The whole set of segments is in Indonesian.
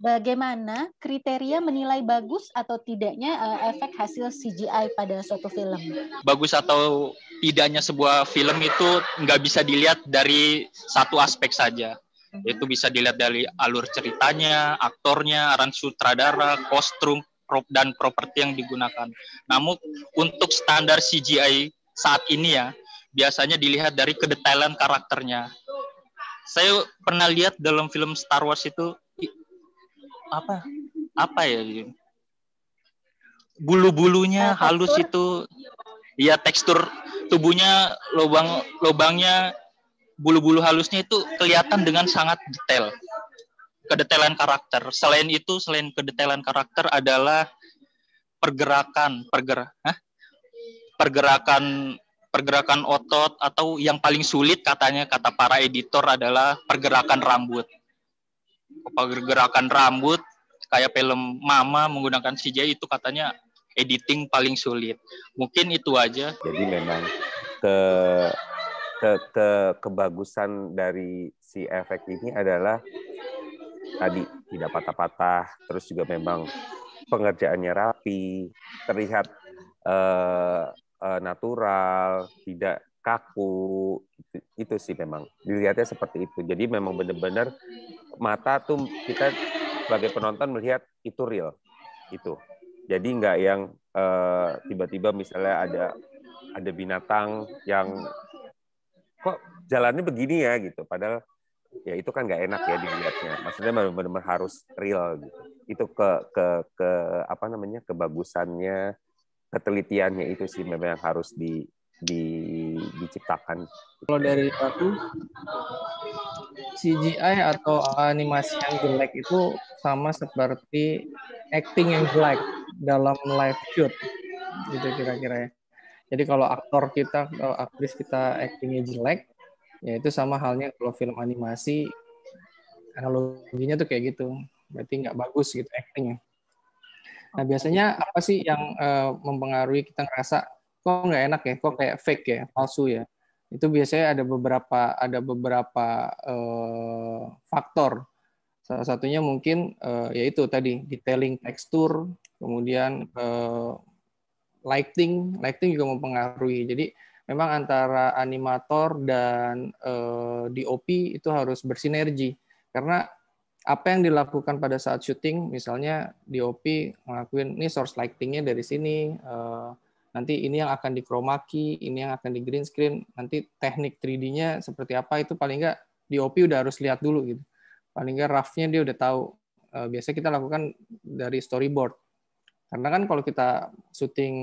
bagaimana kriteria menilai bagus atau tidaknya efek hasil CGI pada suatu film? Bagus atau tidaknya sebuah film itu nggak bisa dilihat dari satu aspek saja. Itu bisa dilihat dari alur ceritanya, aktornya, aran sutradara, kostum, dan properti yang digunakan. Namun untuk standar CGI saat ini ya, biasanya dilihat dari kedetailan karakternya. Saya pernah lihat dalam film Star Wars itu apa ya, bulu-bulunya halus itu, ya tekstur tubuhnya, lubangnya, bulu-bulu halusnya itu kelihatan dengan sangat detail, kedetailan karakter. Selain kedetailan karakter adalah pergerakan otot, atau yang paling sulit katanya kata para editor adalah pergerakan rambut. Pergerakan rambut kayak film Mama menggunakan CGI itu katanya editing paling sulit. Mungkin itu aja. Jadi memang kebagusan dari si efek ini adalah tadi tidak patah-patah, terus juga memang pengerjaannya rapi, terlihat natural, tidak kaku. Itu sih memang dilihatnya seperti itu. Jadi memang benar-benar mata tuh kita sebagai penonton melihat itu real, itu. Jadi nggak yang tiba-tiba misalnya ada binatang yang kok jalannya begini ya gitu, padahal ya itu kan nggak enak ya dilihatnya. Maksudnya benar-benar harus real gitu. Itu ke apa namanya, kebagusannya, ketelitiannya itu sih memang yang harus diciptakan. Kalau dari aku, CGI atau animasi yang jelek itu sama seperti acting yang jelek dalam live shoot, gitu kira-kira ya. Jadi kalau aktris kita actingnya jelek, ya itu sama halnya kalau film animasi, analoginya tuh kayak gitu. Berarti nggak bagus gitu actingnya. Nah biasanya apa sih yang mempengaruhi kita ngerasa kok nggak enak ya, kok kayak fake ya, palsu ya? Itu biasanya ada beberapa faktor. Salah satunya mungkin yaitu tadi detailing tekstur, kemudian lighting juga mempengaruhi. Jadi memang antara animator dan DOP itu harus bersinergi, karena apa yang dilakukan pada saat syuting, misalnya DOP ngelakuin ini source lighting-nya dari sini, nanti ini yang akan di chroma key, ini yang akan di green screen, nanti teknik 3D-nya seperti apa, itu paling nggak DOP udah harus lihat dulu gitu. Paling nggak rough-nya dia udah tahu. Biasanya kita lakukan dari storyboard. Karena kan kalau kita syuting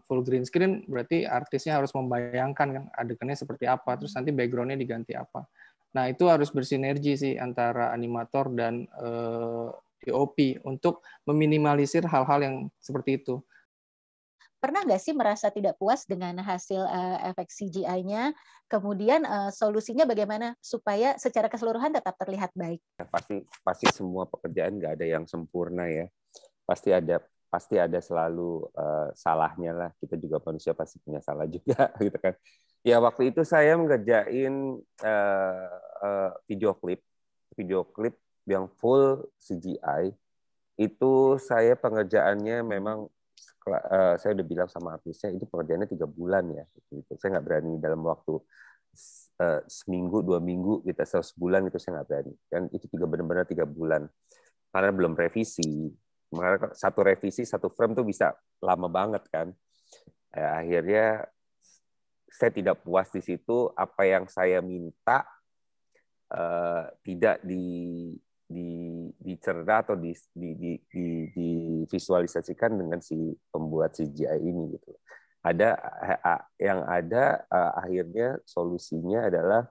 full green screen, berarti artisnya harus membayangkan kan adegannya seperti apa, terus nanti background-nya diganti apa. Nah, itu harus bersinergi sih antara animator dan DOP untuk meminimalisir hal-hal yang seperti itu. Pernah nggak sih merasa tidak puas dengan hasil efek CGI-nya? Kemudian solusinya bagaimana supaya secara keseluruhan tetap terlihat baik? Pasti semua pekerjaan nggak ada yang sempurna ya. Pasti ada selalu salahnya lah. Kita juga manusia pasti punya salah juga gitu kan. Ya waktu itu saya ngerjain video klip yang full CGI. Itu saya pengerjaannya memang saya udah bilang sama artisnya itu pengerjaannya 3 bulan ya. Gitu. Saya nggak berani dalam waktu seminggu 2 minggu gitu, sebulan itu saya nggak berani. Dan itu benar-benar 3 bulan karena belum revisi. Makanya satu revisi, satu frame tuh bisa lama banget kan. Akhirnya saya tidak puas di situ, apa yang saya minta tidak dicerna atau divisualisasikan dengan si pembuat CGI ini gitu. Akhirnya solusinya adalah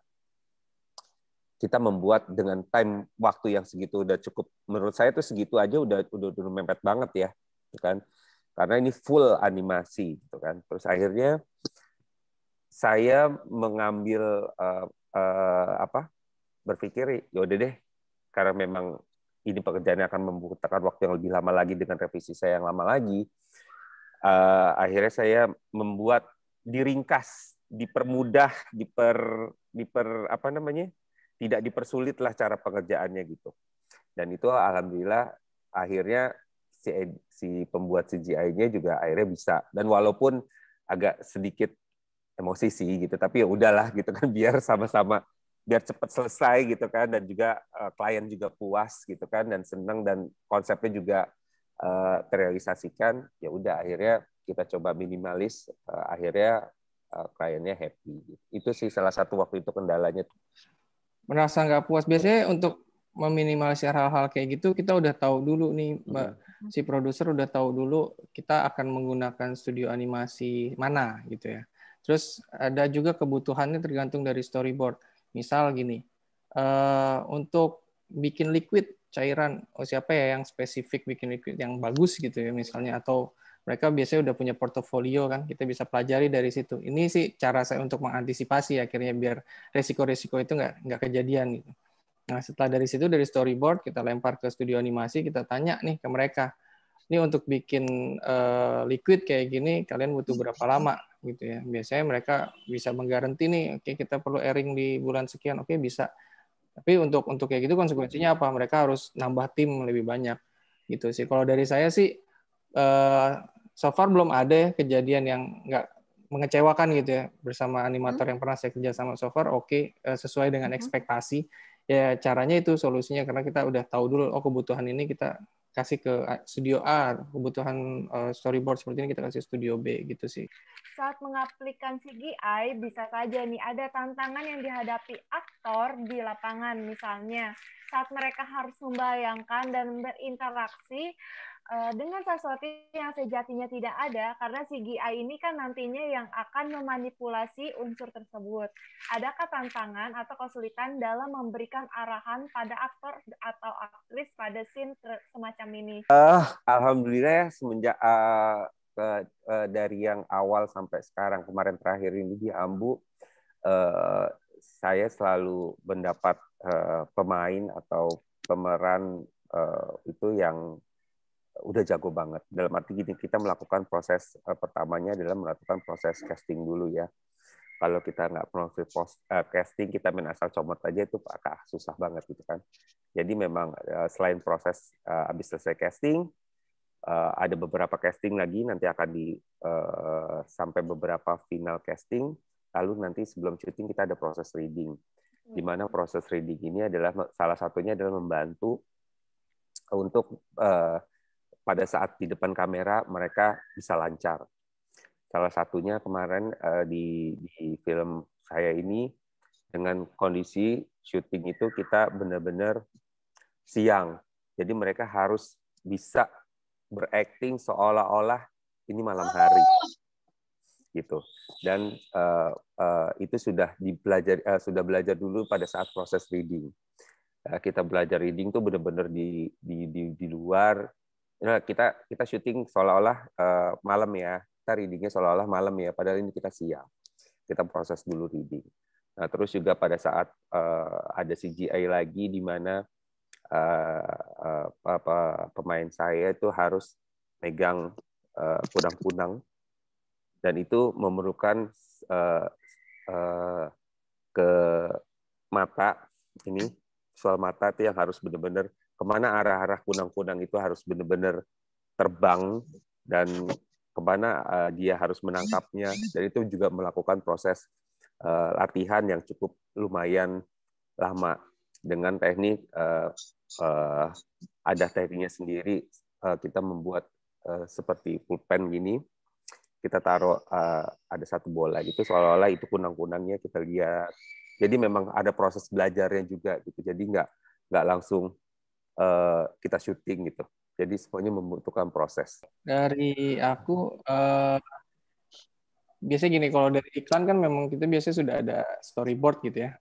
kita membuat dengan time waktu yang segitu udah cukup, menurut saya tuh segitu aja udah mepet banget ya, kan? Karena ini full animasi, gitu kan. Terus akhirnya saya mengambil berpikir yaudah deh, karena memang ini pekerjaannya akan membutuhkan waktu yang lebih lama lagi dengan revisi saya yang lama lagi. Akhirnya saya membuat diringkas, dipermudah, tidak dipersulit lah cara pengerjaannya gitu. Dan itu alhamdulillah akhirnya si pembuat CGI-nya juga akhirnya bisa. Dan walaupun agak sedikit emosi sih gitu, tapi ya udahlah gitu kan, biar sama-sama, biar cepat selesai gitu kan, dan juga klien juga puas gitu kan, dan senang, dan konsepnya juga terrealisasikan. Ya udah, akhirnya kita coba minimalis, akhirnya kliennya happy. Itu sih salah satu waktu itu kendalanya. Merasa nggak puas, biasanya untuk meminimalisir hal-hal kayak gitu, kita udah tahu dulu nih, si produser udah tahu dulu kita akan menggunakan studio animasi mana gitu ya. Terus ada juga kebutuhannya tergantung dari storyboard. Misal gini, untuk bikin liquid cairan, siapa ya yang spesifik bikin liquid yang bagus gitu ya misalnya, atau mereka biasanya udah punya portofolio kan, kita bisa pelajari dari situ. Ini sih cara saya untuk mengantisipasi akhirnya biar resiko-resiko itu nggak kejadian gitu. Nah, setelah dari situ, dari storyboard, kita lempar ke studio animasi, kita tanya nih ke mereka, ini untuk bikin liquid kayak gini, kalian butuh berapa lama? Gitu ya. Biasanya mereka bisa menggaranti nih, oke kita perlu airing di bulan sekian, oke bisa. Tapi untuk kayak gitu konsekuensinya apa? Mereka harus nambah tim lebih banyak. Gitu sih. Kalau dari saya sih, so far belum ada kejadian yang nggak mengecewakan gitu ya, bersama animator yang pernah saya kerja sama. So far oke, sesuai dengan ekspektasi. Ya caranya itu solusinya, karena kita udah tahu dulu, oh kebutuhan ini kita kasih ke studio A, kebutuhan storyboard seperti ini kita kasih studio B gitu sih. Saat mengaplikasikan CGI bisa saja nih ada tantangan yang dihadapi aktor di lapangan, misalnya saat mereka harus membayangkan dan berinteraksi dengan sesuatu yang sejatinya tidak ada, karena CGI ini kan nantinya yang akan memanipulasi unsur tersebut. Adakah tantangan atau kesulitan dalam memberikan arahan pada aktor atau aktris pada scene semacam ini? Alhamdulillah ya, semenjak dari yang awal sampai sekarang, kemarin terakhir ini di Ambu, saya selalu mendapat pemain atau pemeran itu yang udah jago banget. Dalam arti gini, kita melakukan proses pertamanya adalah melakukan proses casting dulu ya. Kalau kita nggak proses casting, kita main asal comot aja, itu agak susah banget gitu kan. Jadi memang selain proses habis selesai casting, ada beberapa casting lagi, nanti akan sampai beberapa final casting, lalu nanti sebelum syuting kita ada proses reading. Di mana proses reading ini adalah salah satunya adalah membantu untuk pada saat di depan kamera mereka bisa lancar. Salah satunya kemarin di film saya ini, dengan kondisi syuting itu kita benar-benar siang. Jadi mereka harus bisa berakting seolah-olah ini malam hari. Gitu. Dan itu sudah belajar dulu pada saat proses reading. Kita belajar reading tuh benar-benar di luar. Kita syuting seolah-olah malam ya, kita readingnya seolah-olah malam ya, padahal ini kita siang. Kita proses dulu reading. Nah, terus juga pada saat ada CGI lagi, di mana pemain saya itu harus megang kunang-kunang, dan itu memerlukan ke mata ini, visual mata itu yang harus benar-benar kemana arah-arah kunang-kunang itu harus benar-benar terbang, dan kemana dia harus menangkapnya. Dan itu juga melakukan proses latihan yang cukup lumayan lama dengan teknik ada tekniknya sendiri. Kita membuat seperti pulpen gini, kita taruh ada satu bola gitu, seolah-olah itu kunang-kunangnya kita lihat. Jadi memang ada proses belajarnya juga gitu. Jadi nggak langsung kita syuting gitu. Jadi semuanya membutuhkan proses. Dari aku, biasanya gini, kalau dari iklan kan memang kita biasanya sudah ada storyboard gitu ya.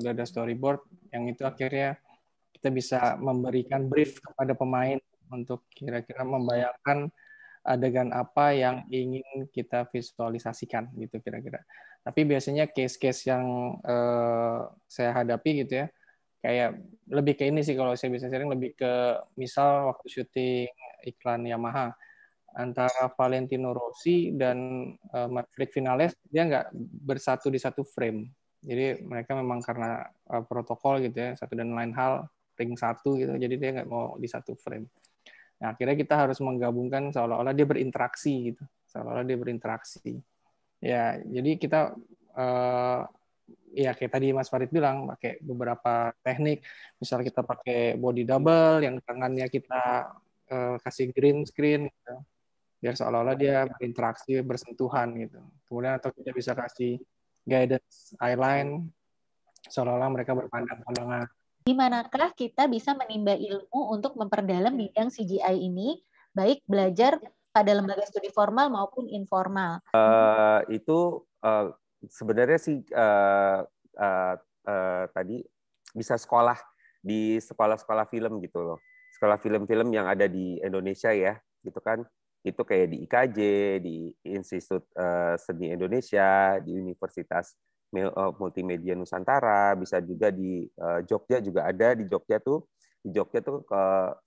Sudah ada storyboard yang itu akhirnya kita bisa memberikan brief kepada pemain untuk kira-kira membayangkan adegan apa yang ingin kita visualisasikan gitu kira-kira. Tapi biasanya case-case yang saya hadapi gitu ya, kayak lebih ke ini sih, kalau saya bisa sharing lebih ke misal waktu syuting iklan Yamaha antara Valentino Rossi dan Maverick Vinales, dia nggak bersatu di satu frame. Jadi mereka memang karena protokol gitu ya, satu dan lain hal, ring satu gitu, jadi dia nggak mau di satu frame. Nah, akhirnya kita harus menggabungkan seolah-olah dia berinteraksi gitu, seolah-olah dia berinteraksi. Ya, jadi kita ya kayak tadi Mas Farid bilang, pakai beberapa teknik, misal kita pakai body double, yang tangannya kita kasih green screen, gitu, biar seolah-olah dia berinteraksi, bersentuhan gitu. Kemudian atau kita bisa kasih guidance eyeline, seolah-olah mereka berpandang-pandangan. Di manakah kita bisa menimba ilmu untuk memperdalam bidang CGI ini, baik belajar pada lembaga studi formal maupun informal? Itu sebenarnya sih tadi bisa sekolah di sekolah-sekolah film gitu loh. Sekolah film-film yang ada di Indonesia ya, gitu kan. Itu kayak di IKJ, di Institut Seni Indonesia, di Universitas Multimedia Nusantara, bisa juga di Jogja juga ada. Di Jogja tuh ke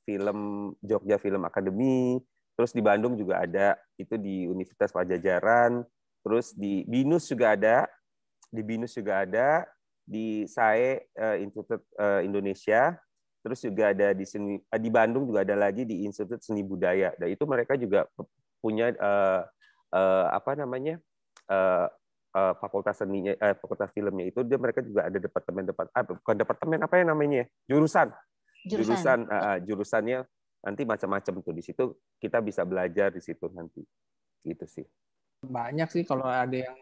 film Jogja Film Academy, terus di Bandung juga ada, itu di Universitas Pajajaran, terus di BINUS juga ada, di SAE Institut Indonesia, terus juga ada di Bandung juga ada lagi di Institut Seni Budaya. Dan itu mereka juga punya fakultas seninya, fakultas filmnya itu mereka juga ada bukan departemen apa yang namanya, jurusannya nanti macam-macam tuh. Di situ kita bisa belajar di situ nanti, gitu sih. Banyak sih kalau ada yang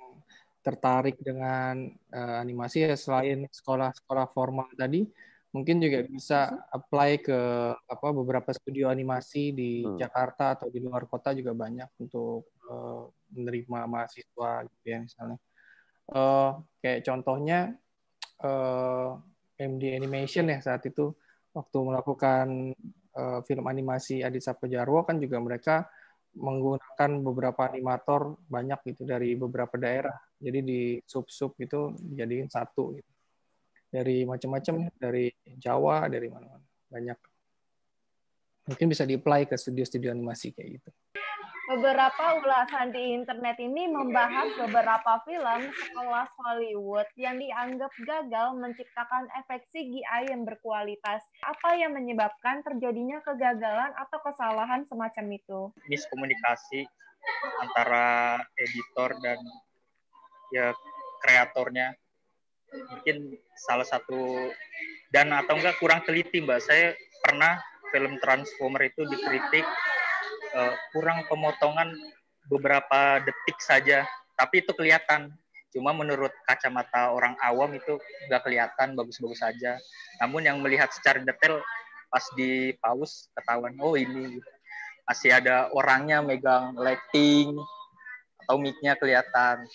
tertarik dengan animasi ya, selain sekolah-sekolah formal tadi, mungkin juga bisa apply ke beberapa studio animasi di Jakarta atau di luar kota juga banyak untuk menerima mahasiswa gitu ya misalnya. Kayak contohnya MD Animation ya saat itu waktu melakukan film animasi Adi Sapojarwo kan juga mereka menggunakan beberapa animator banyak gitu dari beberapa daerah. Jadi di sub-sub itu dijadiin satu gitu. Dari macam-macam, dari Jawa, dari mana-mana. Banyak. Mungkin bisa di-apply ke studio-studio animasi kayak gitu. Beberapa ulasan di internet ini membahas beberapa film sekelas Hollywood yang dianggap gagal menciptakan efek CGI yang berkualitas. Apa yang menyebabkan terjadinya kegagalan atau kesalahan semacam itu? Miskomunikasi antara editor dan ya kreatornya. Mungkin salah satu, dan atau enggak kurang teliti, Mbak. Saya pernah film Transformer itu dikritik kurang pemotongan beberapa detik saja, tapi itu kelihatan. Cuma menurut kacamata orang awam itu nggak kelihatan, bagus-bagus saja. Namun yang melihat secara detail pas di pause ketahuan, oh ini masih ada orangnya megang lighting atau mic-nya kelihatan.